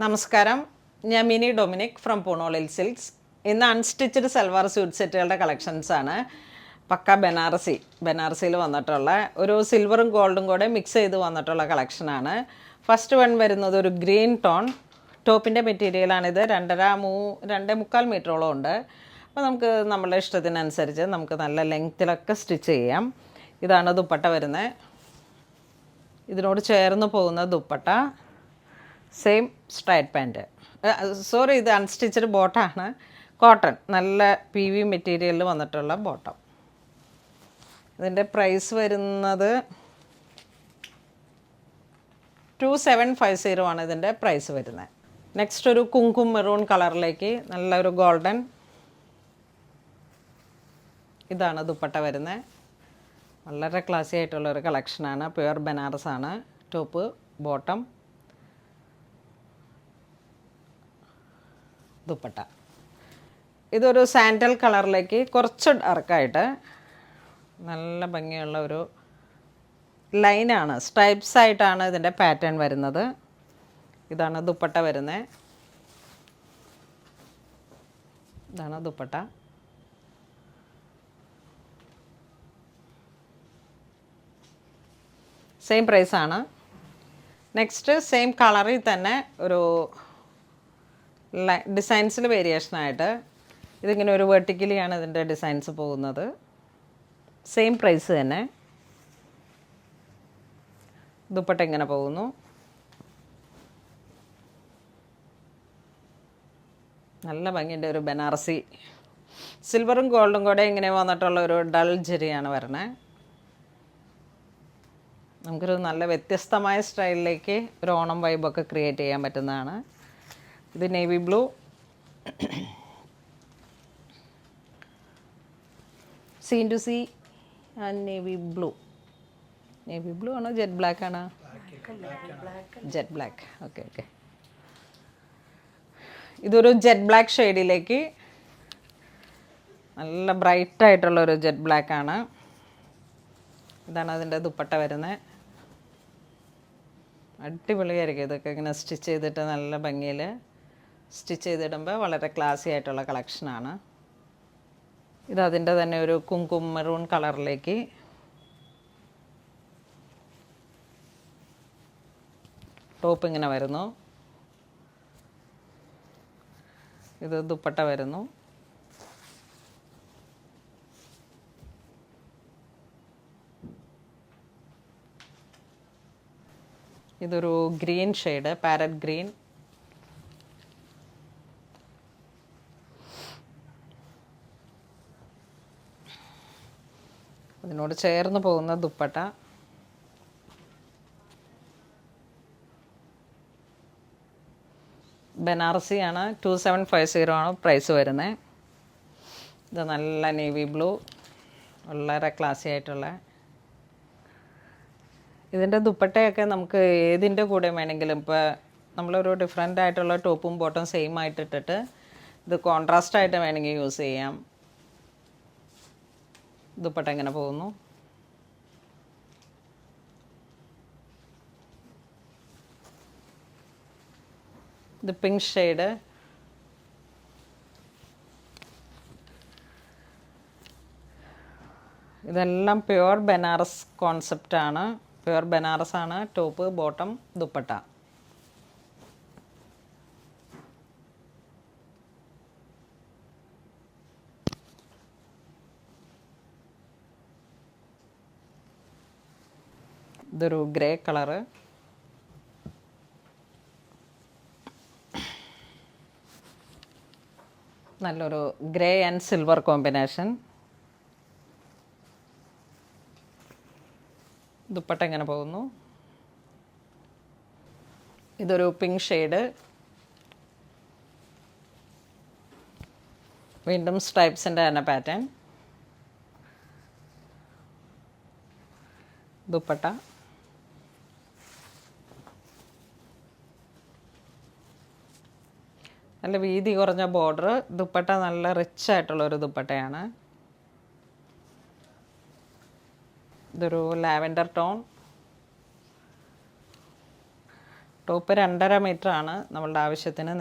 നമസ്കാരം, ഞാൻ mini Dominic from പൂണോളിൽ silks. ഇന്ന് അൺസ്റ്റിച്ചഡ് സൽവാർ സ്യൂട്ട് സെറ്റുകളുടെ കളക്ഷൻസാണ്. പക്ക ബനാറസിയിൽ വന്നിട്ടുള്ള ഒരു സിൽവറും ഗോൾഡും കൂടെ മിക്സ് ചെയ്ത് വന്നിട്ടുള്ള കളക്ഷനാണ്. ഫസ്റ്റ് വൺ വരുന്നത് ഒരു ഗ്രീൻ ടോൺ ടോപ്പിൻ്റെ മെറ്റീരിയലാണിത്. 2.5-2.25 മീറ്ററോളം ഉണ്ട്. അപ്പോൾ നമുക്ക് നമ്മളുടെ ഇഷ്ടത്തിനനുസരിച്ച് നമുക്ക് നല്ല ലെങ്ത്തിലൊക്കെ സ്റ്റിച്ച് ചെയ്യാം. ഇതാണ് ദുപ്പട്ട വരുന്നത്. ഇതിനോട് ചേർന്ന് പോകുന്ന dupatta, same straight pant. Sorry, ഇത് അൺസ്റ്റിച്ചഡ് ബോട്ടാണ്. കോട്ടൺ, നല്ല PV മെറ്റീരിയലിൽ വന്നിട്ടുള്ള ബോട്ടം. ഇതിൻ്റെ പ്രൈസ് വരുന്നത് 2750 ആണ് ഇതിൻ്റെ പ്രൈസ് വരുന്നത്. നെക്സ്റ്റ് ഒരു കുങ്കും മെറൂൺ കളറിലേക്ക് നല്ലൊരു ഗോൾഡൻ. ഇതാണ് ദുപ്പട്ട വരുന്നത്. വളരെ ക്ലാസി ആയിട്ടുള്ളൊരു കളക്ഷനാണ്. പ്യുവർ ബനാറസാണ്. Top, bottom, dupatta. ഇതൊരു സാൻഡൽ കളറിലേക്ക് കുറച്ച് ഡാർക്കായിട്ട് നല്ല ഭംഗിയുള്ള ഒരു ലൈനാണ്, സ്ട്രൈപ്സ് ആയിട്ടാണ് ഇതിൻ്റെ പാറ്റേൺ വരുന്നത്. ഇതാണ് ദുപ്പട്ട വരുന്നത്. ഇതാണ് ദുപ്പട്ട. സെയിം പ്രൈസാണ്. നെക്സ്റ്റ് സെയിം കളറിൽ തന്നെ ഒരു ഡിസൈൻസിൽ വേരിയേഷനായിട്ട് ഇതിങ്ങനെ ഒരു വെർട്ടിക്കലിയാണ് ഇതിൻ്റെ ഡിസൈൻസ് പോകുന്നത്. സെയിം പ്രൈസ് തന്നെ. ദുപ്പട്ട ഇങ്ങനെ പോകുന്നു. നല്ല ഭംഗിൻ്റെ ഒരു ബനാറസി സിൽവറും ഗോൾഡും കൂടെ ഇങ്ങനെ വന്നിട്ടുള്ള ഒരു ഡൾ ജെറിയാണ് വരണേ. നമുക്കൊരു നല്ല വ്യത്യസ്തമായ സ്റ്റൈലിലേക്ക് ഒരു ഓണം വൈബൊക്കെ ക്രിയേറ്റ് ചെയ്യാൻ പറ്റുന്നതാണ്. ഇത് navy blue, seen to see and navy blue. Navy blue ആണോ ജെറ്റ് ബ്ലാക്ക് ആണോ? Jet black. Okay okay. ഇതൊരു ജെറ്റ് ബ്ലാക്ക് ഷെയ്ഡിലേക്ക് നല്ല ബ്രൈറ്റായിട്ടുള്ളൊരു ജെറ്റ് ബ്ലാക്ക് ആണ്. ഇതാണ് അതിൻ്റെ ദുപ്പട്ട വരുന്നത്. അടിപൊളിയായിരിക്കും ഇതൊക്കെ ഇങ്ങനെ സ്റ്റിച്ച് ചെയ്തിട്ട് നല്ല ഭംഗിയിൽ സ്റ്റിച്ച് ചെയ്തിടുമ്പോൾ വളരെ ക്ലാസി ആയിട്ടുള്ള കളക്ഷനാണ്. ഇതതിൻ്റെ തന്നെ ഒരു കുങ്കും മെറൂൺ കളറിലേക്ക് ടോപ്പ് ഇങ്ങനെ വരുന്നു. ഇത് ദുപ്പട്ട വരുന്നു. ഇതൊരു ഗ്രീൻ ഷെയ്ഡ്, പാരറ്റ് ഗ്രീൻ. അതിനോട് ചേർന്ന് പോകുന്ന ദുപ്പട്ട. ബനാറസിയാണ്. 2750 ആണ് പ്രൈസ് വരുന്നത്. ഇത് നല്ല നേവി ബ്ലൂ, വളരെ ക്ലാസി ആയിട്ടുള്ള. ഇതിൻ്റെ ദുപ്പട്ടയൊക്കെ നമുക്ക് ഏതിൻ്റെ കൂടെ വേണമെങ്കിലും, ഇപ്പോൾ നമ്മളൊരു ഡിഫറെൻ്റ് ആയിട്ടുള്ള ടോപ്പും ബോട്ടും സെയിം ആയിട്ട് ഇട്ടിട്ട് ഇത് കോൺട്രാസ്റ്റായിട്ട് വേണമെങ്കിൽ യൂസ് ചെയ്യാം. ദുപ്പട്ട ഇങ്ങനെ പോകുന്നു. ഇത് പിങ്ക് ഷെയ്ഡ്. ഇതെല്ലാം പ്യുവർ ബനാറസ് കോൺസെപ്റ്റാണ്. പ്യുവർ ബനാറസാണ്. Top, bottom, dupatta. ഇതൊരു ഗ്രേ കളറ്. നല്ലൊരു grey and silver combination. Dupatta ഇങ്ങനെ പോകുന്നു. ഇതൊരു പിങ്ക് ഷെയ്ഡ്. വീണ്ടും സ്ട്രൈപ്സിൻ്റെ തന്നെ പാറ്റേൺ. ദുപ്പട്ട. നല്ല വീതി കുറഞ്ഞ ബോർഡർ. ദുപ്പട്ട നല്ല റിച്ച് ആയിട്ടുള്ളൊരു ദുപ്പട്ടയാണ്. ഇതൊരു ലാവെൻഡർ ടോൺ. ടോപ്പ് 2.5 മീറ്റർ ആണ്. നമ്മളുടെ ആവശ്യത്തിന്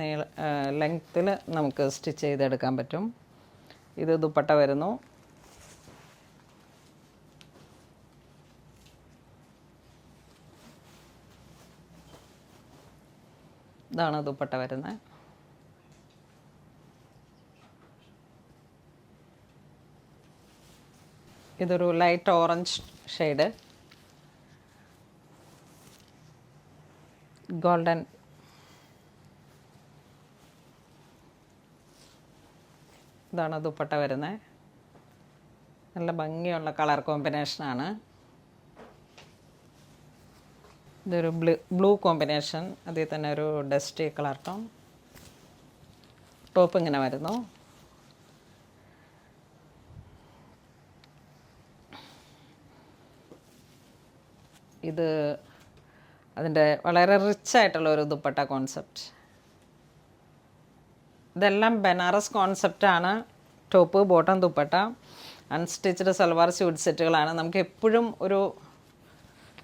ലെങ്ത്തിൽ നമുക്ക് സ്റ്റിച്ച് ചെയ്തെടുക്കാൻ പറ്റും. ഇത് ദുപ്പട്ട വരുന്നു. ഇതാണ് ദുപ്പട്ട വരുന്നത്. ഇതൊരു ലൈറ്റ് ഓറഞ്ച് ഷെയ്ഡ്, ഗോൾഡൻ. ഇതാണ് ദുപ്പട്ട വരുന്നത്. നല്ല ഭംഗിയുള്ള കളർ കോമ്പിനേഷനാണ്. ഇതൊരു ബ്ലൂ കോമ്പിനേഷൻ, അതിൽ തന്നെ ഒരു ഡസ്റ്റി കളർ ടോൺ. ടോപ്പ് ഇങ്ങനെ വരുന്നു. ഇത് അതിൻ്റെ വളരെ റിച്ചായിട്ടുള്ള ഒരു ദുപ്പട്ട കോൺസെപ്റ്റ്. ഇതെല്ലാം ബനാറസ് കോൺസെപ്റ്റാണ്. Top, bottom, dupatta, unstitched salwar suit സെറ്റുകളാണ്. നമുക്ക് എപ്പോഴും ഒരു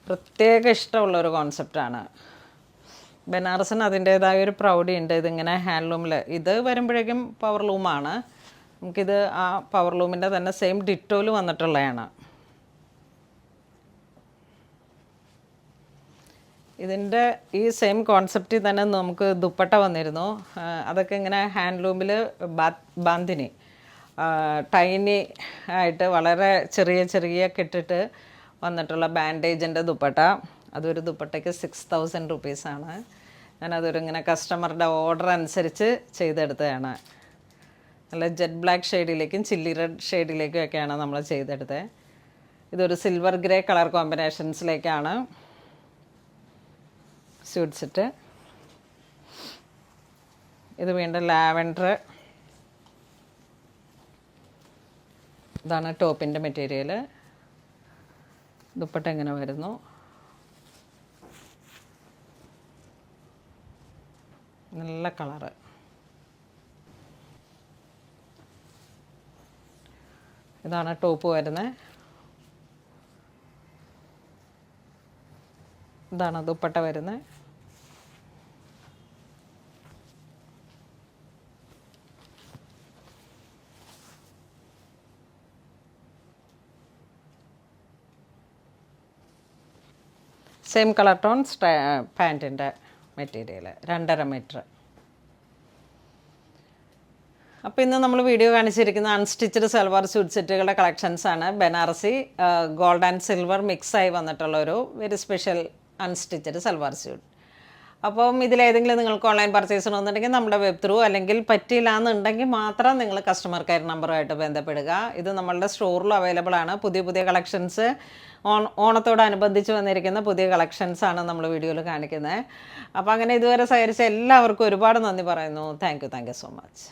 പ്രത്യേക ഇഷ്ടമുള്ളൊരു കോൺസെപ്റ്റാണ്. ബനാറസിന് അതിൻ്റേതായ ഒരു പ്രൗഢി ഉണ്ട്. ഇതിങ്ങനെ ഹാൻഡ്ലൂമിൽ ഇത് വരുമ്പോഴേക്കും പവർ ലൂമാണ്. നമുക്കിത് ആ പവർ ലൂമിൻ്റെ തന്നെ സെയിം ഡിറ്റോയിൽ വന്നിട്ടുള്ളതാണ്. ഇതിൻ്റെ ഈ സെയിം കോൺസെപ്റ്റിൽ തന്നെ നമുക്ക് ദുപ്പട്ട വന്നിരുന്നു. അതൊക്കെ ഇങ്ങനെ ഹാൻഡ്ലൂമിൽ ബാന്തിനി ടൈനി ആയിട്ട് വളരെ ചെറിയ ചെറിയ കെട്ടിട്ട് വന്നിട്ടുള്ള ബാൻഡേജിൻ്റെ ദുപ്പട്ട. അതൊരു ദുപ്പട്ടയ്ക്ക് 6000 റുപ്പീസാണ്. ഞാനതൊരു ഇങ്ങനെ കസ്റ്റമറുടെ ഓർഡർ അനുസരിച്ച് ചെയ്തെടുത്തതാണ്. നല്ല ജെറ്റ് ബ്ലാക്ക് ഷെയ്ഡിലേക്കും ചില്ലി റെഡ് ഷെയ്ഡിലേക്കും ഒക്കെയാണ് നമ്മൾ ചെയ്തെടുത്തത്. ഇതൊരു സിൽവർ ഗ്രേ കളർ കോമ്പിനേഷൻസിലേക്കാണ് സ്യൂട്ട് സെറ്റ്. ഇത് വീണ്ടും ലാവൻഡർ. ഇതാണ് ടോപ്പിൻ്റെ മെറ്റീരിയൽ. ദുപ്പട്ട ഇങ്ങനെ വരുന്നു. നല്ല കളറ്. ഇതാണ് ടോപ്പ് വരുന്നത്. ഇതാണ് ദുപ്പട്ട വരുന്നത്. സെയിം കളർ ടോൺ പാൻറ്റിൻ്റെ മെറ്റീരിയൽ, 2.5 മീറ്റർ. അപ്പോൾ ഇന്ന് നമ്മൾ വീഡിയോ കാണിച്ചിരിക്കുന്ന അൺസ്റ്റിച്ച്ഡ് സൽവാർ സ്യൂട്ട് സെറ്റുകളുടെ കളക്ഷൻസാണ്. ബനാറസി ഗോൾഡ് ആൻഡ് സിൽവർ മിക്സായി വന്നിട്ടുള്ള ഒരു very special unstitched salwar suit. അപ്പം ഇതിലേതെങ്കിലും നിങ്ങൾക്ക് ഓൺലൈൻ പർച്ചേസ് ചെയ്യണമെന്നുണ്ടെങ്കിൽ നമ്മുടെ വെബ് ത്രൂ, അല്ലെങ്കിൽ പറ്റിയില്ല എന്നുണ്ടെങ്കിൽ മാത്രം നിങ്ങൾ കസ്റ്റമർ കെയർ നമ്പറുമായിട്ട് ബന്ധപ്പെടുക. ഇത് നമ്മളുടെ സ്റ്റോറിലും അവൈലബിൾ ആണ്. പുതിയ പുതിയ കളക്ഷൻസ് ഓണത്തോടനുബന്ധിച്ച് വന്നിരിക്കുന്ന പുതിയ കളക്ഷൻസാണ് നമ്മൾ വീഡിയോയിൽ കാണിക്കുന്നത്. അപ്പോൾ അങ്ങനെ ഇതുവരെ സഹകരിച്ച എല്ലാവർക്കും ഒരുപാട് നന്ദി പറയുന്നു. Thank you so much.